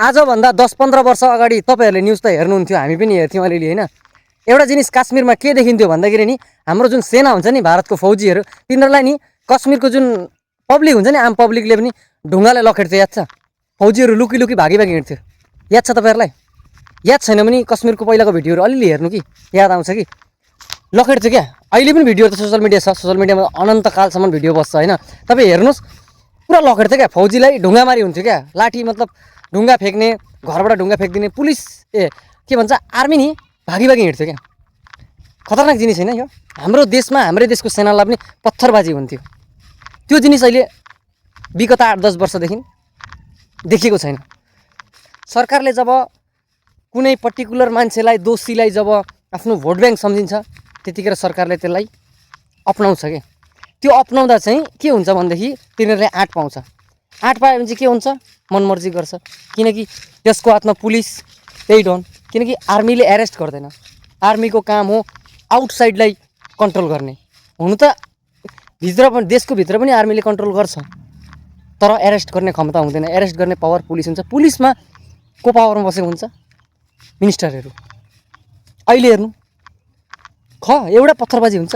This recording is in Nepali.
आजभन्दा 10-15 वर्ष अगाडि तपाईँहरूले न्युज त हेर्नुहुन्थ्यो, हामी पनि हेर्थ्यौँ अलिअलि होइन। एउटा जिनिस काश्मीरमा के देखिन्थ्यो भन्दाखेरि नि हाम्रो जुन सेना हुन्छ नि भारतको फौजीहरू तिनीहरूलाई नि कश्मीरको जुन पब्लिक हुन्छ नि आम पब्लिकले पनि ढुङ्गाले लखेड्थ्यो, याद छ? फौजीहरू लुकी लुकी भागी भागी हिँड्थ्यो, याद छ तपाईँहरूलाई? याद छैन भने कश्मीरको पहिलाको भिडियोहरू अलिअलि हेर्नु कि याद आउँछ कि लखेड्थ्यो क्या। अहिले पनि भिडियो त सोसियल मिडिया छ, सोसियल मिडियामा अनन्तकालसम्म भिडियो बस्छ होइन। तपाईँ हेर्नुहोस् पुरा लखेड्थ्यो क्या, फौजीलाई ढुङ्गामारी हुन्थ्यो क्या, लाठी मतलब ढुङ्गा फेक्ने, घरबाट ढुङ्गा फ्याँकिदिने, पुलिस के भन्छ आर्मी नि भागी भागी हिँड्थ्यो क्या। खतरनाक जिनिस होइन यो? हाम्रो देशमा हाम्रै देशको सेनालाई पनि पत्थरबाजी हुन्थ्यो। त्यो जिनिस अहिले विगत 8-10 वर्षदेखि देखेको छैन। सरकारले जब कुनै पर्टिकुलर मान्छेलाई दोषीलाई जब आफ्नो भोट ब्याङ्क सम्झिन्छ त्यतिखेर सरकारले त्यसलाई अपनाउँछ क्या। त्यो अपनाउँदा चाहिँ के हुन्छ भनेदेखि तिनीहरूले आँट पाउँछ। आँट पायो भने चाहिँ के हुन्छ, मनमर्जी गर्छ, किनकि त्यसको हातमा पुलिस त्यही डन। किनकि आर्मीले एरेस्ट गर्दैन, आर्मीको काम हो आउटसाइडलाई कन्ट्रोल गर्ने। हुनु त भित्र पनि देशको भित्र पनि आर्मीले कन्ट्रोल गर्छ, तर एरेस्ट गर्ने क्षमता हुँदैन। एरेस्ट गर्ने पावर पुलिस हुन्छ। पुलिसमा को पावरमा बसेको हुन्छ? मिनिस्टरहरू। अहिले हेर्नु एउटा पत्थरबाजी हुन्छ।